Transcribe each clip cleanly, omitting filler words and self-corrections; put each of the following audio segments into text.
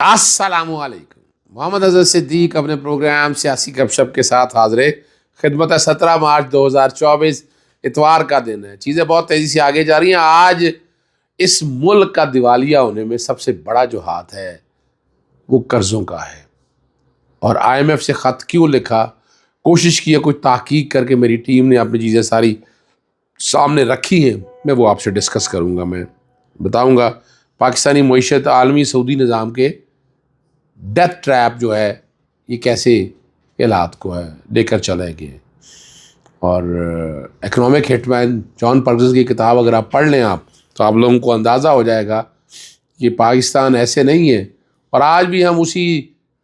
السلام علیکم۔ محمد اظہر صدیق اپنے پروگرام سیاسی گپ شپ کے ساتھ حاضر خدمت ہے۔ 17 مارچ 2024 اتوار کا دن ہے۔ چیزیں بہت تیزی سے آگے جا رہی ہیں۔ آج اس ملک کا دیوالیہ ہونے میں سب سے بڑا جو ہاتھ ہے وہ قرضوں کا ہے۔ اور IMF سے خط کیوں لکھا، کوشش کی ہے کچھ تحقیق کر کے میری ٹیم نے اپنی چیزیں ساری سامنے رکھی ہیں، میں وہ آپ سے ڈسکس کروں گا۔ میں بتاؤں گا پاکستانی معیشت عالمی سعودی نظام کے ڈیتھ ٹریپ جو ہے یہ کیسے حالات کو ہے لے کر چلے گئے۔ اور اکنامک ہٹ مین جان پرگز کی کتاب اگر آپ پڑھ لیں تو آپ لوگوں کو اندازہ ہو جائے گا کہ پاکستان ایسے نہیں ہے، اور آج بھی ہم اسی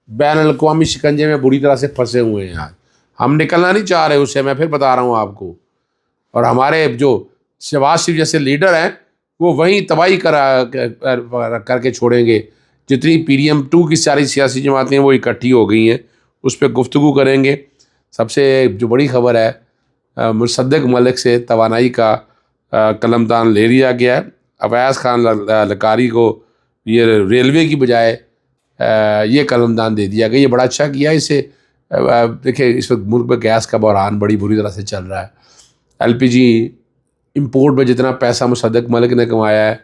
بین الاقوامی شکنجے میں بری طرح سے پھنسے ہوئے ہیں۔ آج ہم نکلنا نہیں چاہ رہے اس سے، میں پھر بتا رہا ہوں آپ کو۔ اور ہمارے جو شہباز شریف جیسے لیڈر ہیں وہ وہیں تباہی کر کے چھوڑیں گے۔ جتنی PDM-2 کی ساری سیاسی جماعتیں وہ اکٹھی ہو گئی ہیں، اس پہ گفتگو کریں گے۔ سب سے جو بڑی خبر ہے، مصدق ملک سے توانائی کا قلمدان لے لیا گیا ہے۔ اویس خان لکاری کو یہ ریلوے کی بجائے یہ قلمدان دے دیا گیا، یہ بڑا اچھا کیا۔ اسے دیکھیں اس وقت ملک میں گیس کا بحران بڑی بری طرح سے چل رہا ہے۔ LPG امپورٹ میں جتنا پیسہ مصدق ملک نے کمایا ہے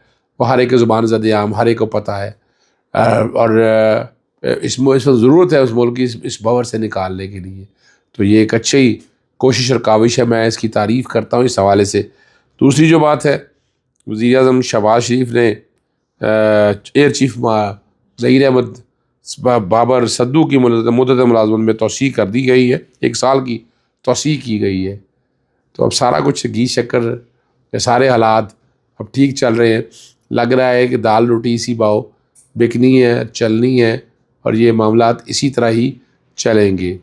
وہ ہر ایک زبان زد عام ہر ایک کو پتہ ہے، اور اس وقت ضرورت ہے اس ملک کی اس بھور سے نکالنے کے لیے۔ تو یہ ایک اچھی کوشش اور کاوش ہے، میں اس کی تعریف کرتا ہوں اس حوالے سے۔ دوسری جو بات ہے، وزیر اعظم شہباز شریف نے ایئر چیف ظہیر احمد بابر صدو کی مدت ملازمت میں توسیع کر دی گئی ہے، 1 سال کی توسیع کی گئی ہے۔ تو اب سارا کچھ گھی شکر یہ سارے حالات اب ٹھیک چل رہے ہیں۔ لگ رہا ہے کہ دال روٹی اسی باؤ بکنی ہے، چلنی ہے، اور یہ معاملات اسی طرح ہی چلیں گے۔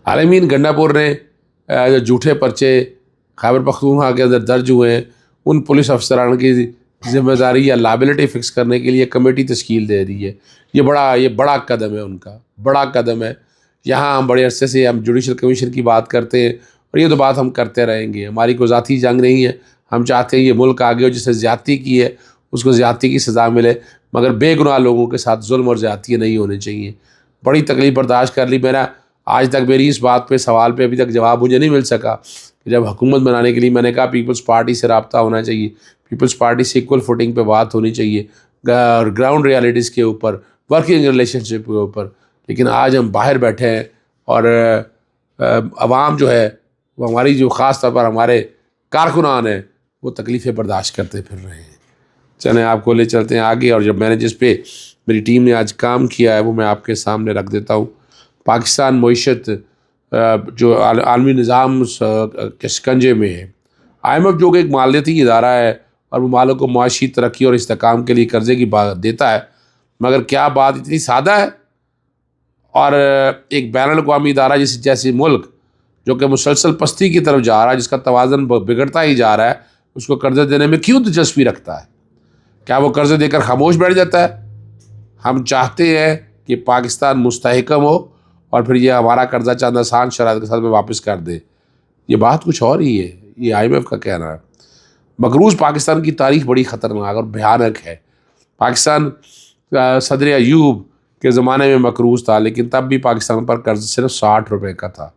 عالمین گنڈا پور نے جو جھوٹے پرچے خیبر پختونخوا کے اندر درج ہوئے ہیں، ان پولیس افسران کی ذمہ داری یا لائبلٹی فکس کرنے کے لیے کمیٹی تشکیل دے دی ہے۔ یہ بڑا قدم ہے، ان کا بڑا قدم ہے۔ یہاں ہم بڑے عرصے سے ہم جوڈیشل کمیشن کی بات کرتے ہیں، اور یہ تو بات ہم کرتے رہیں گے۔ ہماری کوئی ذاتی جنگ نہیں ہے، ہم چاہتے ہیں یہ ملک آگے ہو، جس نے زیادتی کی ہے اس کو زیادتی کی سزا ملے، مگر بے گناہ لوگوں کے ساتھ ظلم اور زیادتیاں نہیں ہونے چاہیے۔ بڑی تکلیف برداشت کر لی۔ آج تک میری اس بات پہ سوال پہ ابھی تک جواب مجھے نہیں مل سکا کہ جب حکومت بنانے کے لیے میں نے کہا پیپلز پارٹی سے رابطہ ہونا چاہیے، پیپلز پارٹی سے ایکول فوٹنگ پہ بات ہونی چاہیے، گراؤنڈ ریالٹیز کے اوپر، ورکنگ ریلیشن شپ کے اوپر، لیکن آج ہم باہر بیٹھے ہیں اور عوام جو ہے وہ ہماری جو خاص طور پر ہمارے کارکنان ہیں وہ تکلیفیں برداشت کرتے پھر رہے ہیں۔ چلیں آپ کو لے چلتے ہیں آگے، اور جب میں نے جس پہ میری ٹیم نے آج کام کیا ہے وہ میں آپ کے سامنے رکھ دیتا ہوں۔ پاکستان معیشت جو عالمی نظام کے شکنجے میں ہے۔ IMF جو کہ ایک مالیاتی ادارہ ہے اور وہ مالک کو معاشی ترقی اور استحکام کے لیے قرضے کی بات دیتا ہے، مگر کیا بات اتنی سادہ ہے؟ اور ایک بین الاقوامی ادارہ جیسے ملک جو کہ مسلسل پستی کی طرف جا رہا ہے، جس کا توازن بگڑتا ہی جا رہا ہے، اس کو قرضے دینے میں کیوں دلچسپی رکھتا ہے؟ کیا وہ قرضے دے کر خاموش بیٹھ جاتا ہے؟ ہم چاہتے ہیں کہ پاکستان مستحکم ہو اور پھر یہ ہمارا قرضہ چند آسان شرائط کے ساتھ میں واپس کر دے۔ یہ بات کچھ اور ہی ہے، یہ IMF کا کہنا ہے۔ مقروض پاکستان کی تاریخ بڑی خطرناک اور بھیانک ہے۔ پاکستان صدر ایوب کے زمانے میں مقروض تھا، لیکن تب بھی پاکستان پر قرض صرف 60 روپے کا تھا۔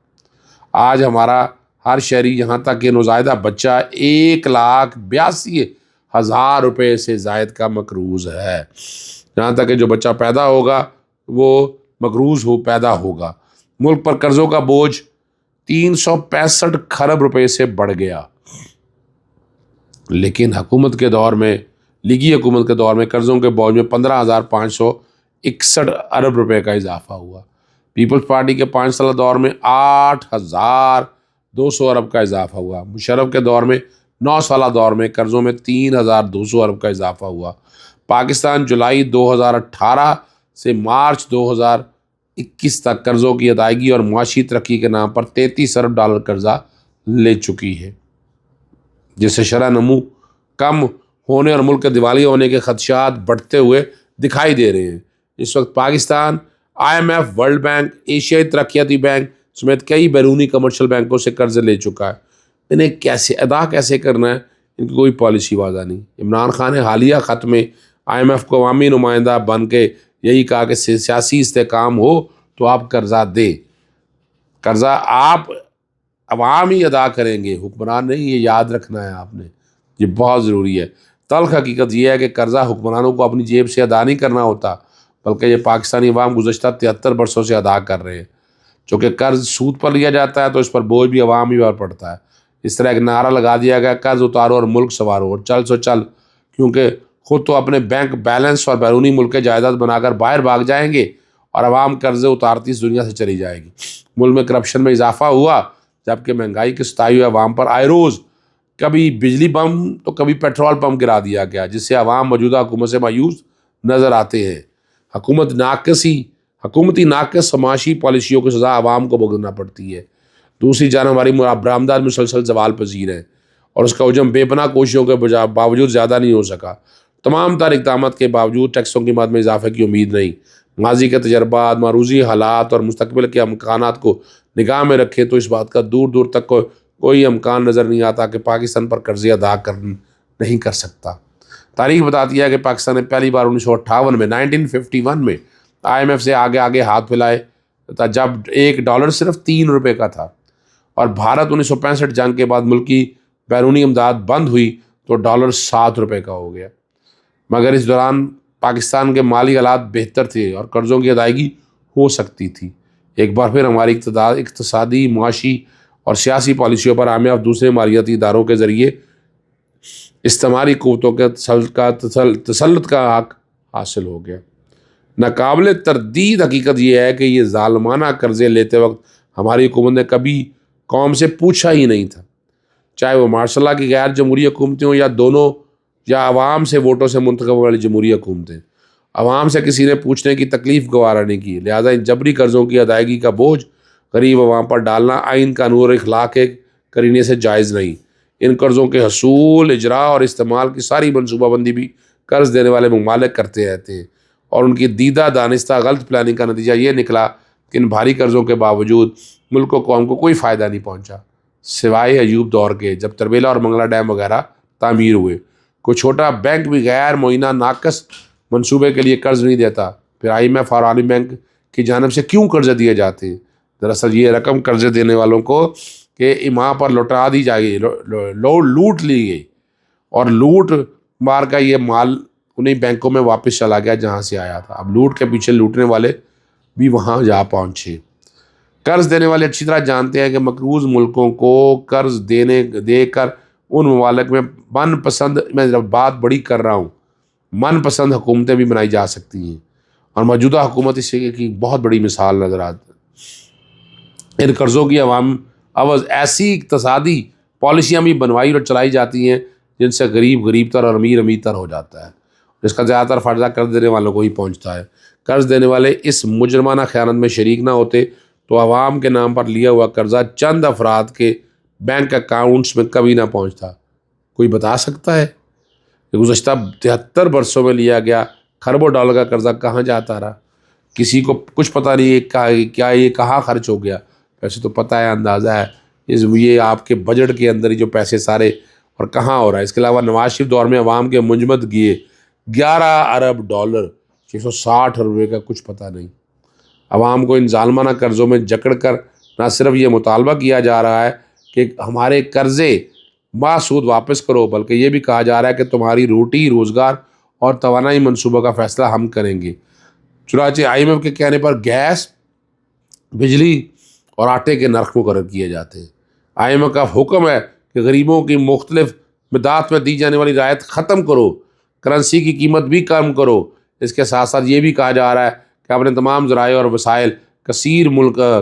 آج ہمارا ہر شہری، یہاں تک کہ نوزائیدہ بچہ، 1,82,000 روپے سے زائد کا مقروض ہے۔ یہاں تک کہ جو بچہ پیدا ہوگا وہ مقروض پیدا ہوگا۔ ملک پر قرضوں کا بوجھ 365 کھرب روپے سے بڑھ گیا، لیکن حکومت کے دور میں، لیگی حکومت کے دور میں قرضوں کے بوجھ میں 15,561 ارب روپے کا اضافہ ہوا۔ پیپلز پارٹی کے 5 سالہ دور میں 8,200 ارب کا اضافہ ہوا۔ مشرف کے دور میں 9 سالہ دور میں قرضوں میں 3,200 ارب کا اضافہ ہوا۔ پاکستان جولائی 2018 سے مارچ 2021 تک قرضوں کی ادائیگی اور معاشی ترقی کے نام پر 33 ارب ڈالر قرضہ لے چکی ہے، جس سے شرح نمو کم ہونے اور ملک کے دیوالیہ ہونے کے خدشات بڑھتے ہوئے دکھائی دے رہے ہیں۔ اس وقت پاکستان IMF، ورلڈ بینک، ایشیائی ترقیاتی بینک سمیت کئی بیرونی کمرشل بینکوں سے قرض لے چکا ہے۔ انہیں ادا کیسے کرنا ہے، ان کی کوئی پالیسی واضح نہیں۔ عمران خان نے حالیہ خط میں IMF کو عوامی نمائندہ بن کے یہی کہا کہ سیاسی استحکام ہو تو آپ قرضہ دیں، قرضہ آپ عوام ہی ادا کریں گے، حکمران نہیں، یہ یاد رکھنا ہے آپ نے، یہ بہت ضروری ہے۔ تلخ حقیقت یہ ہے کہ قرضہ حکمرانوں کو اپنی جیب سے ادا نہیں کرنا ہوتا، بلکہ یہ پاکستانی عوام گزشتہ 73 برسوں سے ادا کر رہے ہیں۔ چونکہ قرض سود پر لیا جاتا ہے تو اس پر بوجھ بھی عوام ہی پر پڑتا ہے۔ اس طرح ایک نعرہ لگا دیا گیا، قرض اتارو اور ملک سنوارو، اور چل سو چل، کیونکہ خود تو اپنے بینک بیلنس اور بیرونی ملک کے جائیداد بنا کر باہر بھاگ جائیں گے اور عوام قرضے اتارتی اس دنیا سے چلی جائے گی۔ ملک میں کرپشن میں اضافہ ہوا، جبکہ مہنگائی کے ستائے ہوئے عوام پر آئے روز کبھی بجلی بم تو کبھی پیٹرول پمپ گرا دیا گیا، جس سے عوام موجودہ حکومت سے مایوس نظر آتے ہیں۔ حکومتی ناقص معاشی پالیسیوں کی سزا عوام کو بھگتنا پڑتی ہے۔ دوسری جانب ہماری برآمدات مسلسل زوال پذیر ہیں اور اس کا حجم بے پناہ کوششوں کے باوجود زیادہ نہیں ہو سکا۔ تمام تر اقدامات کے باوجود ٹیکسوں کی مد میں اضافے کی امید نہیں۔ ماضی کے تجربات، معروضی حالات اور مستقبل کے امکانات کو نگاہ میں رکھیں تو اس بات کا دور دور تک کوئی امکان نظر نہیں آتا کہ پاکستان پر قرضے ادا نہیں کر سکتا۔ تاریخ بتاتی ہے کہ پاکستان نے پہلی بار 1958 میں 1951 میں IMF سے آگے ہاتھ پھیلائے تھا، جب $1 صرف 3 روپے کا تھا، اور بھارت 1965 جنگ کے بعد ملکی بیرونی امداد بند ہوئی تو $7 روپے کا ہو گیا۔ مگر اس دوران پاکستان کے مالی حالات بہتر تھے اور قرضوں کی ادائیگی ہو سکتی تھی۔ ایک بار پھر ہماری اقتصادی، معاشی اور سیاسی پالیسیوں پر IMF اور دوسرے مالیاتی اداروں کے ذریعے استعماری قوتوں کے تسلط کا حق حاصل ہو گیا۔ ناقابل تردید حقیقت یہ ہے کہ یہ ظالمانہ قرضے لیتے وقت ہماری حکومت نے کبھی قوم سے پوچھا ہی نہیں تھا، چاہے وہ ماشاء اللہ کی غیر جمہوری حکومتیں ہوں یا دونوں، یا عوام سے ووٹوں سے منتخب والی جمہوری حکومتیں۔ عوام سے کسی نے پوچھنے کی تکلیف گوارا نہیں کی، لہذا ان جبری قرضوں کی ادائیگی کا بوجھ غریب عوام پر ڈالنا آئین، قانون اور اخلاق کے قرینے سے جائز نہیں۔ ان قرضوں کے حصول، اجراء اور استعمال کی ساری منصوبہ بندی بھی قرض دینے والے ممالک کرتے رہتے ہیں، اور ان کی دیدہ دانستہ غلط پلاننگ کا نتیجہ یہ نکلا کہ ان بھاری قرضوں کے باوجود ملک و قوم کو کوئی فائدہ نہیں پہنچا، سوائے ایوب دور کے، جب تربیلا اور منگلہ ڈیم وغیرہ تعمیر ہوئے۔ کوئی چھوٹا بینک بھی غیر معینہ ناقص منصوبے کے لیے قرض نہیں دیتا۔ پھر IMF اور عالمی بینک کی جانب سے کیوں قرضے دیے جاتے ہیں؟ دراصل یہ رقم قرضے دینے والوں کو کہ ایما پر لوٹا دی جائے، لوٹ لی گئی، اور لوٹ مار کا یہ مال انہیں بینکوں میں واپس چلا گیا جہاں سے آیا تھا۔ اب لوٹ کے پیچھے لوٹنے والے بھی وہاں جا پہنچے۔ قرض دینے والے اچھی طرح جانتے ہیں کہ مقروض ملکوں کو قرض دے کر ان ممالک میں من پسند، میں بات بڑی کر رہا ہوں، من پسند حکومتیں بھی بنائی جا سکتی ہیں، اور موجودہ حکومت اس کی بہت بڑی مثال نظر آتی ہے۔ ان قرضوں کی عوام عوض ایسی اقتصادی پالیسیاں بھی بنوائی اور چلائی جاتی ہیں جن سے غریب تر اور امیر تر ہو جاتا ہے، جس کا زیادہ تر فائدہ قرض دینے والوں کو ہی پہنچتا ہے۔ قرض دینے والے اس مجرمانہ خیانت میں شریک نہ ہوتے تو عوام کے نام پر لیا ہوا قرضہ چند افراد کے بینک اکاؤنٹس میں کبھی نہ پہنچتا۔ کوئی بتا سکتا ہے کہ گزشتہ 73 برسوں میں لیا گیا خربوں ڈالر کا قرضہ کہاں جاتا رہا؟ کسی کو کچھ پتہ نہیں ہے کیا یہ کہاں خرچ ہو گیا۔ ویسے تو پتہ ہے، اندازہ ہے، یہ آپ کے بجٹ کے اندر ہی جو پیسے سارے، اور کہاں ہو رہا ہے۔ اس کے علاوہ نواز شریف دور میں عوام کے منجمد کیے $11 ارب، 660 روپے کا کچھ پتہ نہیں۔ عوام کو ان ظالمانہ قرضوں میں جکڑ کر نہ صرف یہ مطالبہ کیا جا رہا ہے کہ ہمارے قرضے باسود واپس کرو، بلکہ یہ بھی کہا جا رہا ہے کہ تمہاری روٹی، روزگار اور توانائی منصوبوں کا فیصلہ ہم کریں گے۔ چنانچہ IMF کے کہنے پر گیس، بجلی اور آٹے کے نرخ مقرر کیے جاتے ہیں۔ IMF کا حکم ہے کہ غریبوں کی مختلف مدات میں دی جانے والی رعایت ختم کرو، کرنسی کی قیمت بھی کم کرو۔ اس کے ساتھ ساتھ یہ بھی کہا جا رہا ہے کہ اپنے تمام ذرائع اور وسائل کثیر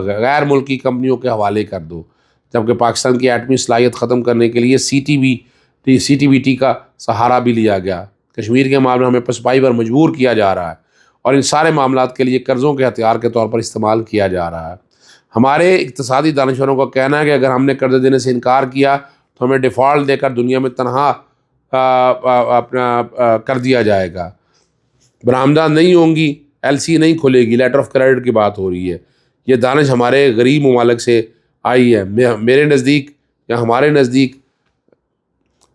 غیر ملکی کمپنیوں کے حوالے کر دو، جبکہ پاکستان کی ایٹمی صلاحیت ختم کرنے کے لیے CTBT کا سہارا بھی لیا گیا۔ کشمیر کے معاملے میں ہمیں پسپائی پر مجبور کیا جا رہا ہے، اور ان سارے معاملات کے لیے قرضوں کے ہتھیار کے طور پر استعمال کیا جا رہا ہے۔ ہمارے اقتصادی دانشوروں کا کہنا ہے کہ اگر ہم نے قرض دینے سے انکار کیا تو ہمیں ڈیفالٹ دے کر دنیا میں تنہا کر دیا جائے گا، برآمدات نہیں ہوں گی، LC نہیں کھلے گی، لیٹر آف کریڈٹ کی بات ہو رہی ہے۔ یہ دانش ہمارے غریب ممالک سے آئی ہے۔ میرے نزدیک یا ہمارے نزدیک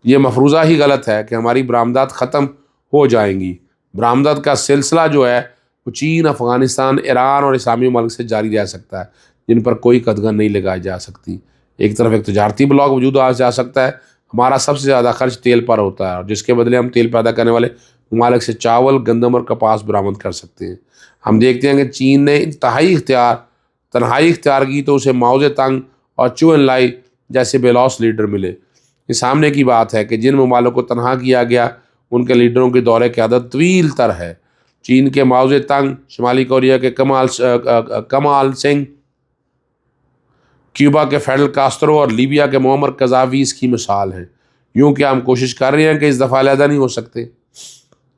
یہ مفروضہ ہی غلط ہے کہ ہماری برآمدات ختم ہو جائیں گی، برآمدات کا سلسلہ جو ہے وہ چین، افغانستان، ایران اور اسلامی ممالک سے جاری رہ سکتا ہے، جن پر کوئی قدغن نہیں لگائی جا سکتی۔ ایک طرف ایک تجارتی بلاک وجود آ جا سکتا ہے، ہمارا سب سے زیادہ خرچ تیل پر ہوتا ہے، اور جس کے بدلے ہم تیل پیدا کرنے والے ممالک سے چاول، گندم اور کپاس برآمد کر سکتے ہیں۔ ہم دیکھتے ہیں کہ چین نے تنہائی اختیار کی تو اسے ماؤ زے تنگ اور چو ان لائی جیسے بے لوث لیڈر ملے۔ یہ سامنے کی بات ہے کہ جن ممالک کو تنہا کیا گیا ان کے لیڈروں کی دور قیادت طویل تر ہے۔ چین کے ماؤ زے تنگ، شمالی کوریا کے کمال سنگھ، کیوبا کے فیڈل کاسٹرو اور لیبیا کے معمر قذافی اس کی مثال ہیں۔ یوں کہ ہم کوشش کر رہے ہیں کہ اس دفعہ علیحدہ نہیں ہو سکتے۔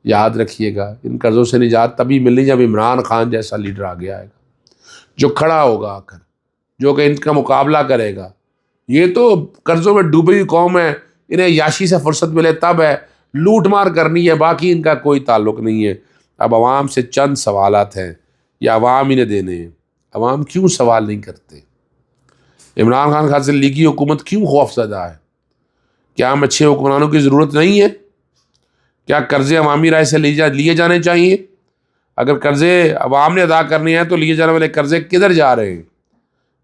یاد رکھیے گا، ان قرضوں سے نجات تبھی ملنی جب عمران خان جیسا لیڈر آگے آئے گا، جو کھڑا ہوگا آ کر، جو کہ ان کا مقابلہ کرے گا۔ یہ تو قرضوں میں ڈوبی ہوئی قوم ہے، انہیں یاشی سے فرصت ملے تب ہے، لوٹ مار کرنی ہے، باقی ان کا کوئی تعلق نہیں ہے۔ اب عوام سے چند سوالات ہیں، یا عوام انہیں دینے ہیں۔ عوام کیوں سوال نہیں کرتے؟ عمران خان خاطر لیگی حکومت کیوں خوف زدہ ہے؟ کیا ہم اچھے حکمرانوں کی ضرورت نہیں ہے؟ کیا قرضے عوامی رائے سے لیے جانے چاہیے؟ اگر قرضے عوام نے ادا کرنے ہیں تو لیے جانے والے قرضے کدھر جا رہے ہیں؟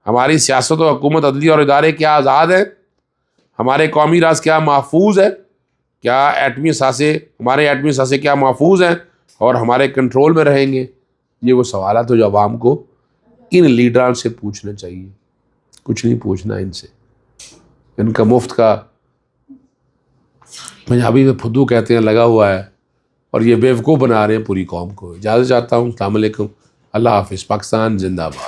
ہماری سیاست و حکومت، عدلیہ اور ادارے کیا آزاد ہیں؟ ہمارے قومی راز کیا محفوظ ہے؟ کیا ہمارے ایٹمی اثاثے کیا محفوظ ہیں اور ہمارے کنٹرول میں رہیں گے؟ یہ وہ سوالات ہیں جو عوام کو ان لیڈران سے پوچھنا چاہیے، کچھ نہیں پوچھنا ان سے۔ ان کا مفت کا، پنجابی میں پھدو کہتے ہیں، لگا ہوا ہے، اور یہ بیوقوف بنا رہے ہیں پوری قوم کو۔ اجازت چاہتا ہوں، السلام علیکم، اللہ حافظ، پاکستان زندہ باد۔